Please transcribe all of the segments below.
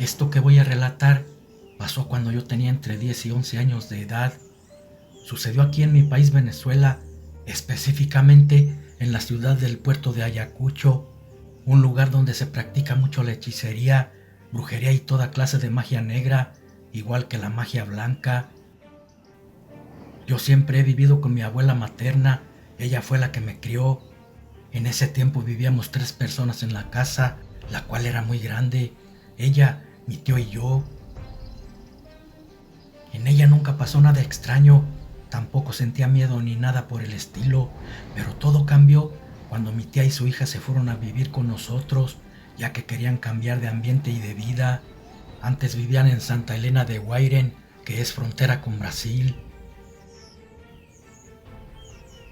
Esto que voy a relatar pasó cuando yo tenía entre 10 y 11 años de edad. Sucedió aquí en mi país, Venezuela, específicamente en la ciudad del puerto de Ayacucho, un lugar donde se practica mucho la hechicería, brujería y toda clase de magia negra, igual que la magia blanca. Yo siempre he vivido con mi abuela materna, ella fue la que me crió. En ese tiempo vivíamos 3 personas en la casa, la cual era muy grande, ella, mi tío y yo. En ella nunca pasó nada extraño, tampoco sentía miedo ni nada por el estilo, pero todo cambió cuando mi tía y su hija se fueron a vivir con nosotros, ya que querían cambiar de ambiente y de vida. Antes vivían en Santa Elena de Guairén, que es frontera con Brasil.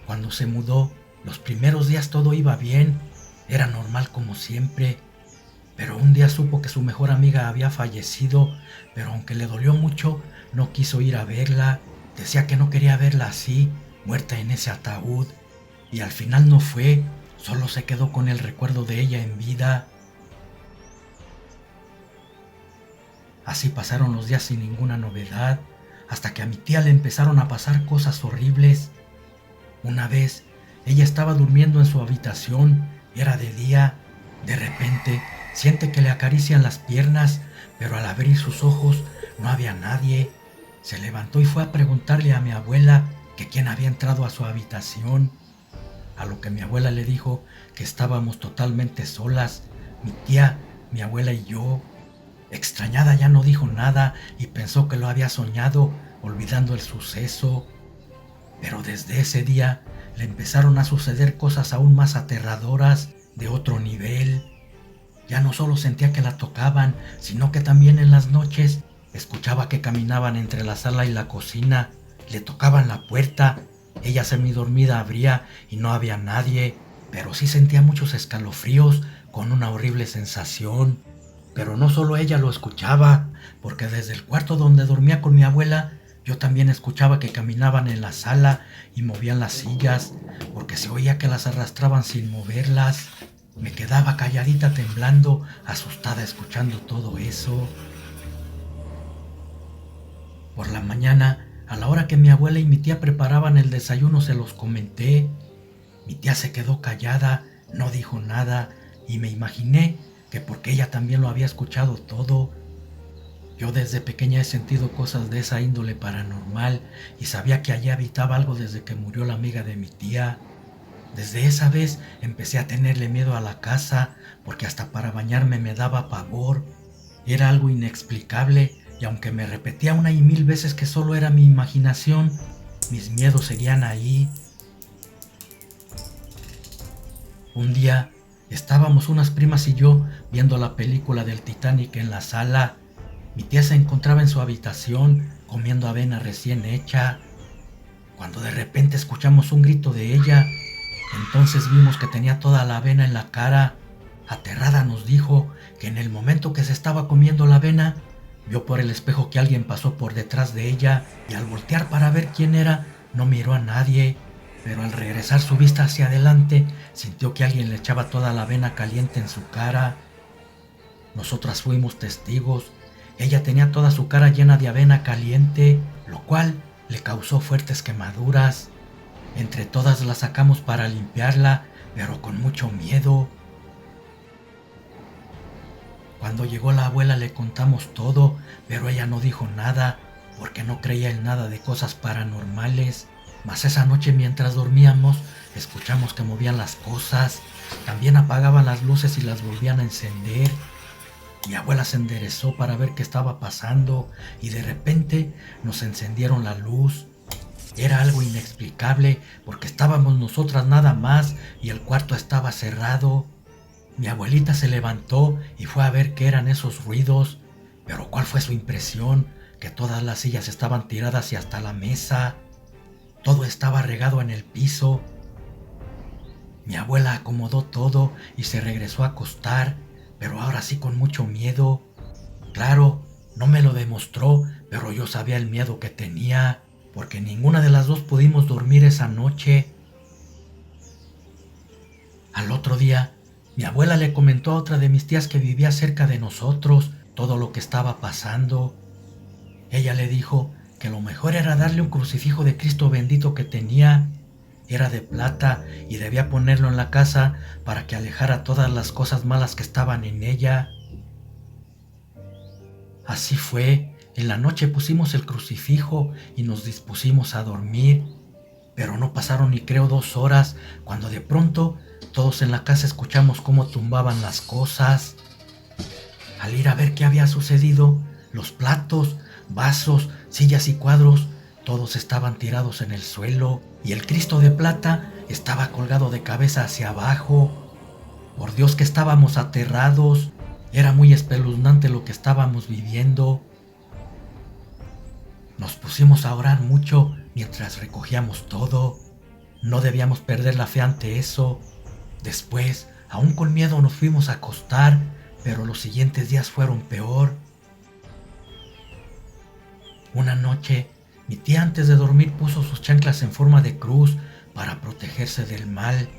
Cuando se mudó, los primeros días todo iba bien, era normal como siempre, pero un día supo que su mejor amiga había fallecido, pero aunque le dolió mucho, no quiso ir a verla. Decía que no quería verla así, muerta en ese ataúd, y al final no fue, solo se quedó con el recuerdo de ella en vida. Así pasaron los días sin ninguna novedad, hasta que a mi tía le empezaron a pasar cosas horribles. Una vez, ella estaba durmiendo en su habitación, era de día. De repente, siente que le acarician las piernas, pero al abrir sus ojos no había nadie. Se levantó y fue a preguntarle a mi abuela que quién había entrado a su habitación, a lo que mi abuela le dijo que estábamos totalmente solas, mi tía, mi abuela y yo. Extrañada ya no dijo nada y pensó que lo había soñado, olvidando el suceso. Pero desde ese día le empezaron a suceder cosas aún más aterradoras, de otro nivel. Ya no solo sentía que la tocaban, sino que también en las noches escuchaba que caminaban entre la sala y la cocina, le tocaban la puerta, ella semidormida abría y no había nadie, pero sí sentía muchos escalofríos con una horrible sensación. Pero no solo ella lo escuchaba, porque desde el cuarto donde dormía con mi abuela, yo también escuchaba que caminaban en la sala y movían las sillas, porque se oía que las arrastraban sin moverlas. Me quedaba calladita temblando, asustada escuchando todo eso. Por la mañana, a la hora que mi abuela y mi tía preparaban el desayuno, se los comenté. Mi tía se quedó callada, no dijo nada, y me imaginé que porque ella también lo había escuchado todo. Yo desde pequeña he sentido cosas de esa índole paranormal y sabía que allí habitaba algo desde que murió la amiga de mi tía. Desde esa vez empecé a tenerle miedo a la casa, porque hasta para bañarme me daba pavor. Era algo inexplicable, y aunque me repetía una y mil veces que solo era mi imaginación, mis miedos seguían ahí. Un día estábamos unas primas y yo viendo la película del Titanic en la sala. Mi tía se encontraba en su habitación comiendo avena recién hecha, cuando de repente escuchamos un grito de ella. Entonces vimos que tenía toda la avena en la cara. Aterrada nos dijo que en el momento que se estaba comiendo la avena, vio por el espejo que alguien pasó por detrás de ella, y al voltear para ver quién era, no miró a nadie, pero al regresar su vista hacia adelante, sintió que alguien le echaba toda la avena caliente en su cara. Nosotras fuimos testigos. Ella tenía toda su cara llena de avena caliente, lo cual le causó fuertes quemaduras. Entre todas la sacamos para limpiarla, pero con mucho miedo. Cuando llegó la abuela le contamos todo, pero ella no dijo nada, porque no creía en nada de cosas paranormales. Mas esa noche mientras dormíamos, escuchamos que movían las cosas, también apagaban las luces y las volvían a encender. Mi abuela se enderezó para ver qué estaba pasando y de repente nos encendieron la luz. Era algo inexplicable porque estábamos nosotras nada más y el cuarto estaba cerrado. Mi abuelita se levantó y fue a ver qué eran esos ruidos, pero ¿cuál fue su impresión? Que todas las sillas estaban tiradas y hasta la mesa. Todo estaba regado en el piso. Mi abuela acomodó todo y se regresó a acostar, pero ahora sí con mucho miedo. Claro, no me lo demostró, pero yo sabía el miedo que tenía, porque ninguna de las dos pudimos dormir esa noche. Al otro día, mi abuela le comentó a otra de mis tías que vivía cerca de nosotros. todo lo que estaba pasando. Ella le dijo que lo mejor era darle un crucifijo de Cristo bendito que tenía. Era de plata y debía ponerlo en la casa para que alejara todas las cosas malas que estaban en ella. Así fue. En la noche pusimos el crucifijo y nos dispusimos a dormir. Pero no pasaron ni creo 2 horas cuando de pronto todos en la casa escuchamos cómo tumbaban las cosas. Al ir a ver qué había sucedido, los platos, vasos, sillas y cuadros, todos estaban tirados en el suelo y el Cristo de plata estaba colgado de cabeza hacia abajo. Por Dios que estábamos aterrados. Era muy espeluznante lo que estábamos viviendo. Nos pusimos a orar mucho mientras recogíamos todo. No debíamos perder la fe ante eso. Después, aún con miedo, nos fuimos a acostar, pero los siguientes días fueron peor. Una noche, mi tía antes de dormir puso sus chanclas en forma de cruz para protegerse del mal,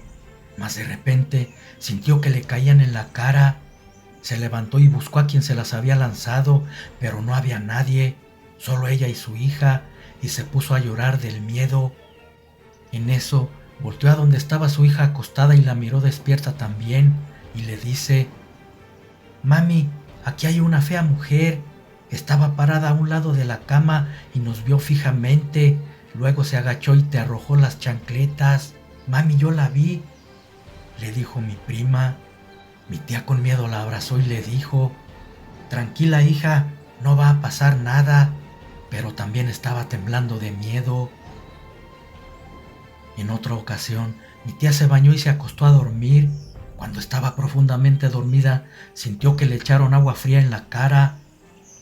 mas de repente sintió que le caían en la cara. Se levantó y buscó a quien se las había lanzado, pero no había nadie, solo ella y su hija, y se puso a llorar del miedo. En eso, volteó a donde estaba su hija acostada y la miró despierta también, y le dice: «Mami, aquí hay una fea mujer. Estaba parada a un lado de la cama y nos vio fijamente. Luego se agachó y te arrojó las chancletas. Mami, yo la vi», le dijo mi prima. Mi tía con miedo la abrazó y le dijo: «Tranquila, hija, no va a pasar nada», pero también estaba temblando de miedo. En otra ocasión, mi tía se bañó y se acostó a dormir. Cuando estaba profundamente dormida, sintió que le echaron agua fría en la cara.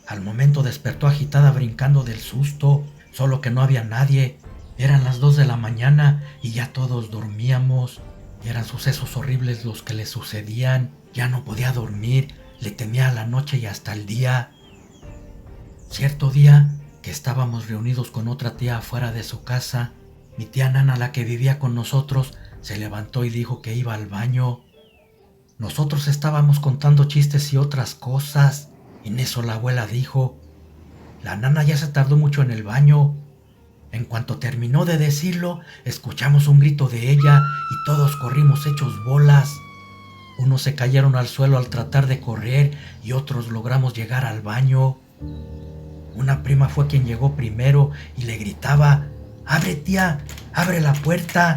Al momento despertó agitada brincando del susto, solo que no había nadie. Eran las 2 de la mañana y ya todos dormíamos. Eran sucesos horribles los que le sucedían. Ya no podía dormir, le temía a la noche y hasta el día. Cierto día, que estábamos reunidos con otra tía afuera de su casa, mi tía Nana, la que vivía con nosotros, se levantó y dijo que iba al baño. Nosotros estábamos contando chistes y otras cosas. En eso la abuela dijo: «La Nana ya se tardó mucho en el baño». En cuanto terminó de decirlo, escuchamos un grito de ella y todos corrimos hechos bolas. Unos se cayeron al suelo al tratar de correr y otros logramos llegar al baño. Una prima fue quien llegó primero y le gritaba: «¡Abre, tía! ¡Abre la puerta!»,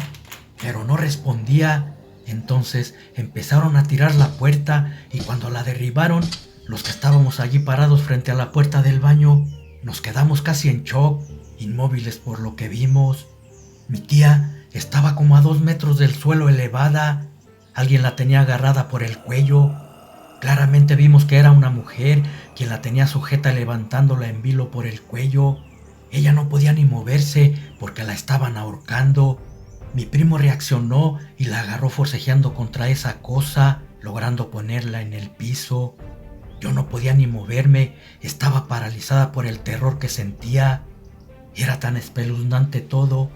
pero no respondía. Entonces empezaron a tirar la puerta y cuando la derribaron, los que estábamos allí parados frente a la puerta del baño, nos quedamos casi en shock, inmóviles por lo que vimos. Mi tía estaba como a 2 metros del suelo elevada. Alguien la tenía agarrada por el cuello. Claramente vimos que era una mujer quien la tenía sujeta levantándola en vilo por el cuello. Ella no podía ni moverse porque la estaban ahorcando. Mi primo reaccionó y la agarró forcejeando contra esa cosa, logrando ponerla en el piso. Yo no podía ni moverme, estaba paralizada por el terror que sentía. Era tan espeluznante todo.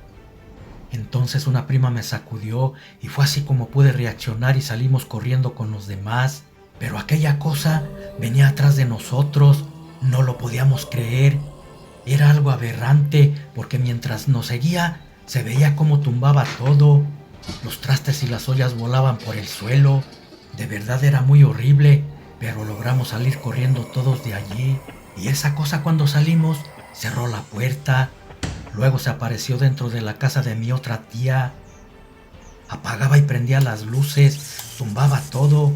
Entonces una prima me sacudió y fue así como pude reaccionar y salimos corriendo con los demás. Pero aquella cosa venía atrás de nosotros, no lo podíamos creer. Era algo aberrante porque mientras nos seguía se veía cómo tumbaba todo. Los trastes y las ollas volaban por el suelo. De verdad era muy horrible, pero logramos salir corriendo todos de allí. Y esa cosa, cuando salimos, cerró la puerta. Luego se apareció dentro de la casa de mi otra tía. Apagaba y prendía las luces, tumbaba todo,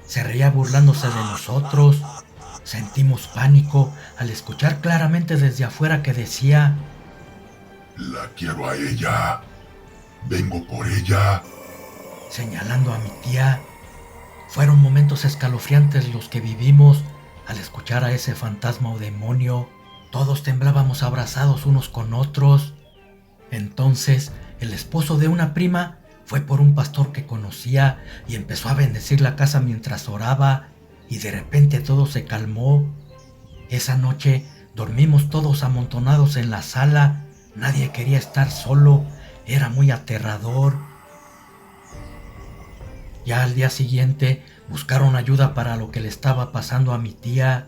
se reía burlándose de nosotros. Sentimos pánico al escuchar claramente desde afuera que decía: «La quiero a ella. Vengo por ella», señalando a mi tía. Fueron momentos escalofriantes los que vivimos al escuchar a ese fantasma o demonio. Todos temblábamos abrazados unos con otros. Entonces, el esposo de una prima fue por un pastor que conocía y empezó a bendecir la casa mientras oraba, y de repente todo se calmó. Esa noche dormimos todos amontonados en la sala. Nadie quería estar solo, era muy aterrador. Ya al día siguiente buscaron ayuda para lo que le estaba pasando a mi tía.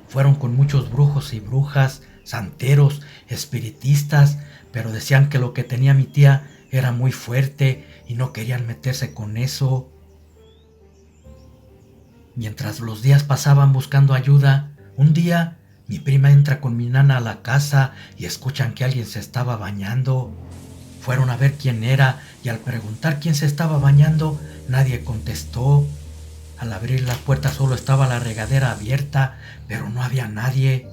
Fueron con muchos brujos y brujas, santeros, espiritistas, pero decían que lo que tenía mi tía era muy fuerte y no querían meterse con eso. Mientras los días pasaban buscando ayuda, un día mi prima entra con mi nana a la casa y escuchan que alguien se estaba bañando. Fueron a ver quién era y al preguntar quién se estaba bañando, nadie contestó. Al abrir la puerta solo estaba la regadera abierta, pero no había nadie.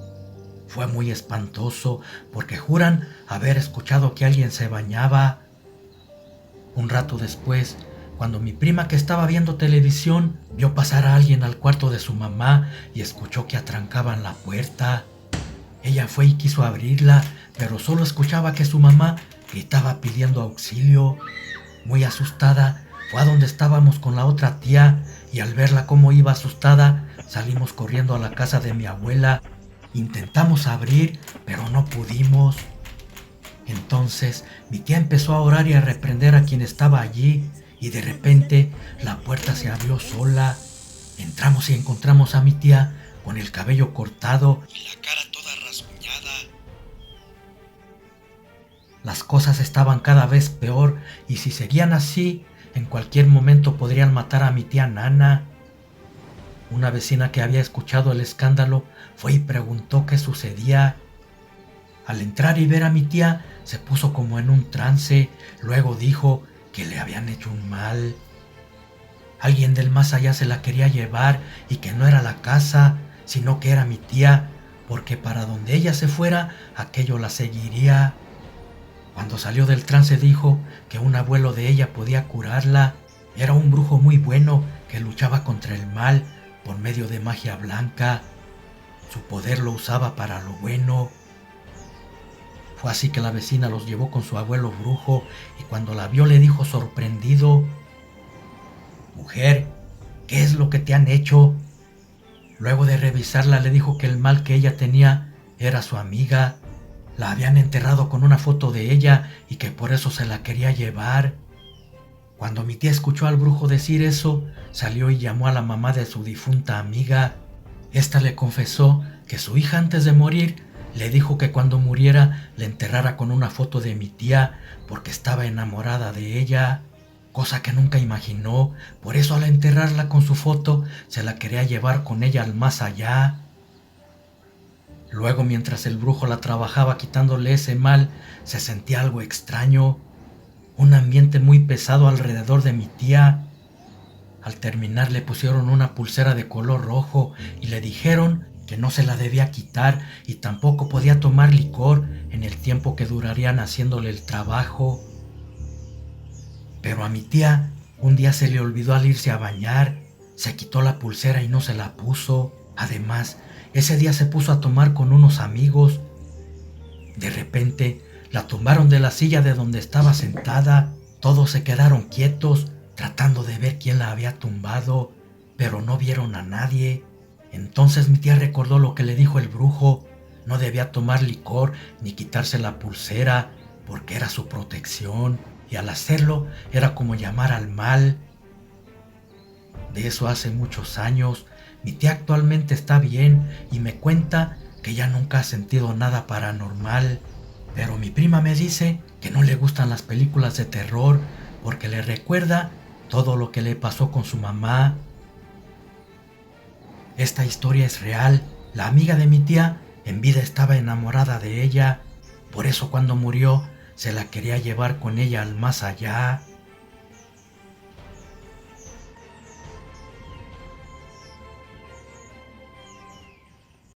Fue muy espantoso porque juran haber escuchado que alguien se bañaba. Un rato después, cuando mi prima, que estaba viendo televisión, vio pasar a alguien al cuarto de su mamá y escuchó que atrancaban la puerta. Ella fue y quiso abrirla, pero solo escuchaba que su mamá gritaba pidiendo auxilio. Muy asustada, fue a donde estábamos con la otra tía y al verla cómo iba asustada, salimos corriendo a la casa de mi abuela. Intentamos abrir, pero no pudimos. Entonces mi tía empezó a orar y a reprender a quien estaba allí y de repente la puerta se abrió sola. Entramos y encontramos a mi tía con el cabello cortado y la cara toda rasguñada. Las cosas estaban cada vez peor y si seguían así, en cualquier momento podrían matar a mi tía Nana. Una vecina que había escuchado el escándalo fue y preguntó qué sucedía. Al entrar y ver a mi tía, se puso como en un trance. Luego dijo que le habían hecho un mal. Alguien del más allá se la quería llevar y que no era la casa, sino que era mi tía, porque para donde ella se fuera, aquello la seguiría. Cuando salió del trance dijo que un abuelo de ella podía curarla. Era un brujo muy bueno que luchaba contra el mal por medio de magia blanca. Su poder lo usaba para lo bueno. Fue así que la vecina los llevó con su abuelo brujo y cuando la vio le dijo sorprendido: «Mujer, ¿qué es lo que te han hecho?». Luego de revisarla le dijo que el mal que ella tenía era su amiga. La habían enterrado con una foto de ella y que por eso se la quería llevar. Cuando mi tía escuchó al brujo decir eso, salió y llamó a la mamá de su difunta amiga. Esta le confesó que su hija antes de morir le dijo que cuando muriera le enterrara con una foto de mi tía porque estaba enamorada de ella, cosa que nunca imaginó. Por eso al enterrarla con su foto se la quería llevar con ella al más allá. Luego, mientras el brujo la trabajaba quitándole ese mal, se sentía algo extraño, un ambiente muy pesado alrededor de mi tía. Al terminar le pusieron una pulsera de color rojo y le dijeron que no se la debía quitar y tampoco podía tomar licor en el tiempo que durarían haciéndole el trabajo. Pero a mi tía un día se le olvidó al irse a bañar, se quitó la pulsera y no se la puso. Además, ese día se puso a tomar con unos amigos. De repente, la tumbaron de la silla de donde estaba sentada. Todos se quedaron quietos, tratando de ver quién la había tumbado, pero no vieron a nadie. Entonces mi tía recordó lo que le dijo el brujo. No debía tomar licor ni quitarse la pulsera, porque era su protección, y al hacerlo era como llamar al mal. De eso hace muchos años. Mi tía actualmente está bien y me cuenta que ya nunca ha sentido nada paranormal, pero mi prima me dice que no le gustan las películas de terror porque le recuerda todo lo que le pasó con su mamá. Esta historia es real. La amiga de mi tía en vida estaba enamorada de ella, por eso cuando murió se la quería llevar con ella al más allá.